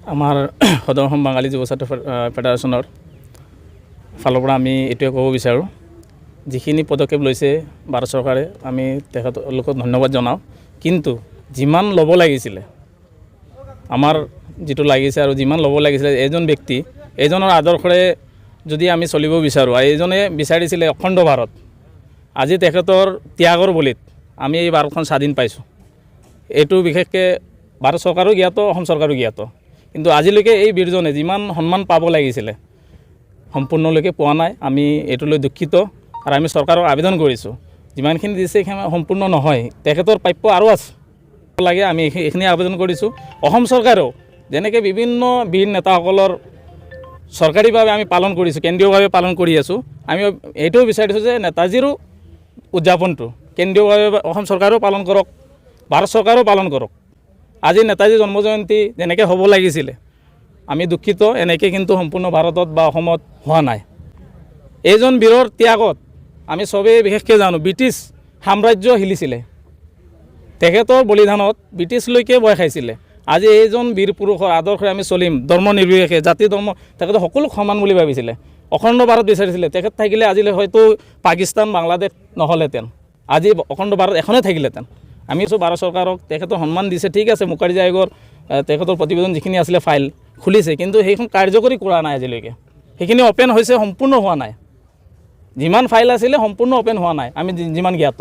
আমাৰ সদৰ অসম বাঙালী যুৱ ছাত্ৰ ফেডাৰেশ্যনৰ ফালৰ পৰা আমি এইটোৱে ক'ব বিচাৰোঁ, যিখিনি পদক্ষেপ লৈছে ভাৰত চৰকাৰে আমি তেখেতলোকক ধন্যবাদ জনাওঁ। কিন্তু যিমান ল'ব লাগিছিলে, আমাৰ যিটো লাগিছে আৰু যিমান ল'ব লাগিছিলে, এজন ব্যক্তি এইজনৰ আদৰ্শৰে যদি আমি চলিব বিচাৰোঁ, এইজনে বিচাৰিছিলে অখণ্ড ভাৰত। আজি তেখেতৰ ত্যাগৰ বলিত আমি এই ভাৰতখন স্বাধীন পাইছোঁ। এইটো বিশেষকৈ ভাৰত চৰকাৰো জ্ঞাত, অসম চৰকাৰো জ্ঞাত। কিন্তু আজিলৈকে এই বীৰজনে যিমান সন্মান পাব লাগিছিলে সম্পূৰ্ণলৈকে পোৱা নাই। আমি এইটো লৈ দুখিত আৰু আমি চৰকাৰক আবেদন কৰিছোঁ, যিমানখিনি দিছে সেইখিনি সম্পূৰ্ণ নহয়, তেখেতৰ প্ৰাপ্য আৰু আছে লাগে। আমি এইখিনি আবেদন কৰিছোঁ। অসম চৰকাৰেও যেনেকৈ বিভিন্ন বীৰ নেতাসকলৰ চৰকাৰীভাৱে আমি পালন কৰিছোঁ, কেন্দ্ৰীয়ভাৱে পালন কৰি আছোঁ, আমি এইটোও বিচাৰিছোঁ যে নেতাজীৰো উদযাপনটো কেন্দ্ৰীয়ভাৱে অসম চৰকাৰেও পালন কৰক, ভাৰত চৰকাৰেও পালন কৰক। আজি নেতাজী জন্ম জয়ন্তী যেনেকৈ হ'ব লাগিছিলে, আমি দুখিত, এনেকৈ কিন্তু সম্পূৰ্ণ ভাৰতত বা অসমত হোৱা নাই। এইজন বীৰৰ ত্যাগত আমি চবেই বিশেষকৈ জানো, ব্ৰিটিছ সাম্ৰাজ্য হিলিছিলে। তেখেতৰ বলিদানত ব্ৰিটিছলৈকে ভয় খাইছিলে। আজি এইজন বীৰ পুৰুষৰ আদৰ্শৰে আমি চলিম, ধৰ্ম নিৰ্বিশেষে, জাতি ধৰ্ম, তেখেতে সকলো সমান বুলি ভাবিছিলে। অখণ্ড ভাৰত বিচাৰিছিলে। তেখেত থাকিলে আজিলৈ হয়তো পাকিস্তান বাংলাদেশ নহ'লেহেঁতেন, আজি অখণ্ড ভাৰত এখনেই থাকিলেহেঁতেন। আমি ভাৰত চৰকাৰক তেখেতৰ সন্মান দিছে, ঠিক আছে, মুখাৰ্জী আয়োগৰ তেখেতৰ প্ৰতিবেদন যিখিনি আছিলে ফাইল খুলিছে, কিন্তু সেইখন কাৰ্যকৰী কৰা নাই আজিলৈকে। সেইখিনি অ'পেন হৈছে, সম্পূৰ্ণ হোৱা নাই। যিমান ফাইল আছিলে সম্পূৰ্ণ অ'পেন হোৱা নাই, আমি যিমান জ্ঞাত।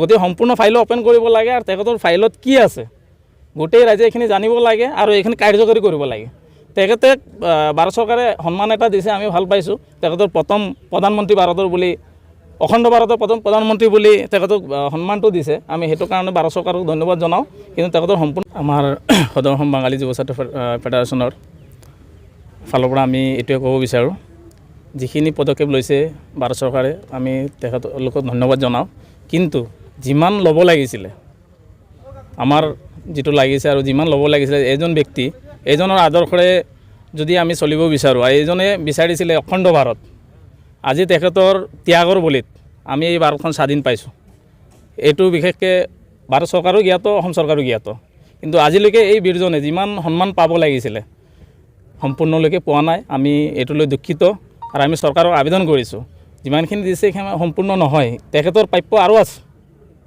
গতিকে সম্পূৰ্ণ ফাইলো অ'পেন কৰিব লাগে আৰু তেখেতৰ ফাইলত কি আছে গোটেই ৰাইজে এইখিনি জানিব লাগে আৰু এইখিনি কাৰ্যকৰী কৰিব লাগে। তেখেতে ভাৰত চৰকাৰে সন্মান এটা দিছে, আমি ভাল পাইছোঁ। তেখেতৰ প্ৰথম প্ৰধানমন্ত্ৰী ভাৰতৰ বুলি, অখণ্ড ভাৰতৰ প্ৰথম প্ৰধানমন্ত্ৰী বুলি তেখেতক সন্মানটো দিছে। আমি সেইটো কাৰণে ভাৰত চৰকাৰক ধন্যবাদ জনাওঁ। কিন্তু তেখেতৰ সম্পূৰ্ণ আমাৰ সদৰ অসম বাঙালী যুৱ ছাত্ৰ ফেডাৰেশ্যনৰ ফালৰ পৰা আমি এইটোৱে ক'ব বিচাৰোঁ, যিখিনি পদক্ষেপ লৈছে ভাৰত চৰকাৰে আমি তেখেতলোকক ধন্যবাদ জনাওঁ। কিন্তু যিমান ল'ব লাগিছিলে, আমাৰ যিটো লাগিছে আৰু যিমান ল'ব লাগিছিলে, এজন ব্যক্তি এইজনৰ আদৰ্শৰে যদি আমি চলিব বিচাৰোঁ, এইজনে বিচাৰিছিলে অখণ্ড ভাৰত। আজি তেখেতৰ ত্যাগৰ বলিত আমি এই ভাৰতখন স্বাধীন পাইছোঁ। এইটো বিশেষকৈ ভাৰত চৰকাৰো জ্ঞাত, অসম চৰকাৰো জ্ঞাত। কিন্তু আজিলৈকে এই বীৰজনে যিমান সন্মান পাব লাগিছিলে সম্পূৰ্ণলৈকে পোৱা নাই। আমি এইটো লৈ দুখিত আৰু আমি চৰকাৰক আবেদন কৰিছোঁ, যিমানখিনি দিছে সেইখিনি সম্পূৰ্ণ নহয়, তেখেতৰ প্ৰাপ্য আৰু আছে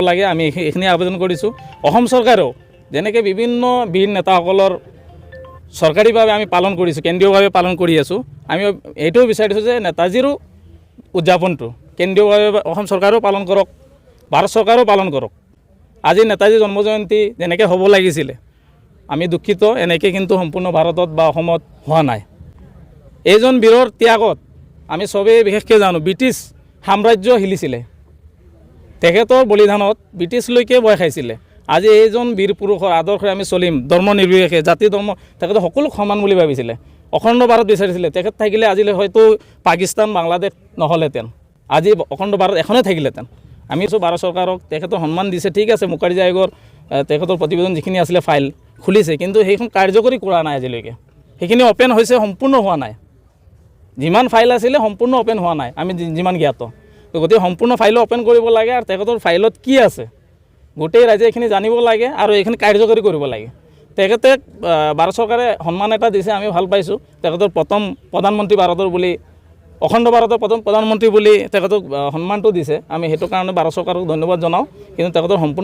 লাগে। আমি এইখিনি আবেদন কৰিছোঁ। অসম চৰকাৰেও যেনেকৈ বিভিন্ন বীৰ নেতাসকলৰ চৰকাৰীভাৱে আমি পালন কৰিছোঁ, কেন্দ্ৰীয়ভাৱে পালন কৰি আছোঁ, আমি এইটোও বিচাৰিছোঁ যে নেতাজীৰো উদযাপনটো কেন্দ্ৰীয়ভাৱে অসম চৰকাৰেও পালন কৰক, ভাৰত চৰকাৰেও পালন কৰক। আজি নেতাজী জন্ম জয়ন্তী যেনেকৈ হ'ব লাগিছিলে, আমি দুখিত, এনেকৈ কিন্তু সম্পূৰ্ণ ভাৰতত বা অসমত হোৱা নাই। এইজন বীৰৰ ত্যাগত আমি চবেই বিশেষকৈ জানো, ব্ৰিটিছ সাম্ৰাজ্য হিলিছিলে। তেখেতৰ বলিদানত ব্ৰিটিছলৈকে ভয় খাইছিলে। আজি এইজন বীৰ পুৰুষৰ আদৰ্শৰে আমি চলিম, ধৰ্ম নিৰ্বিশেষে, জাতি ধৰ্ম, তেখেতে সকলো সমান বুলি ভাবিছিলে। অখণ্ড ভাৰত বিচাৰিছিলে। তেখেত থাকিলে আজিলৈ হয়তো পাকিস্তান বাংলাদেশ নহ'লেহেঁতেন, আজি অখণ্ড ভাৰত এখনেই থাকিলেহেঁতেন। আমি ভাৰত চৰকাৰক তেখেতৰ সন্মান দিছে, ঠিক আছে, মুখাৰ্জী আয়োগৰ তেখেতৰ প্ৰতিবেদন যিখিনি আছিলে ফাইল খুলিছে, কিন্তু সেইখন কাৰ্যকৰী কৰা নাই আজিলৈকে। সেইখিনি অ'পেন হৈছে, সম্পূৰ্ণ হোৱা নাই। যিমান ফাইল আছিলে সম্পূৰ্ণ অ'পেন হোৱা নাই, আমি যিমান জ্ঞাত। গতিকে সম্পূৰ্ণ ফাইলো অ'পেন কৰিব লাগে আৰু তেখেতৰ ফাইলত কি আছে গোটেই ৰাইজে এইখিনি জানিব লাগে আৰু এইখিনি কাৰ্যকৰী কৰিব লাগে। তেখেতে ভাৰত চৰকাৰে সন্মান এটা দিছে, আমি ভাল পাইছোঁ। তেখেতৰ প্ৰথম প্ৰধানমন্ত্ৰী ভাৰতৰ বুলি, অখণ্ড ভাৰতৰ প্ৰথম প্ৰধানমন্ত্ৰী বুলি তেখেতক সন্মানটো দিছে। আমি সেইটো কাৰণে ভাৰত চৰকাৰক ধন্যবাদ জনাওঁ। কিন্তু তেখেতৰ সম্পূৰ্ণ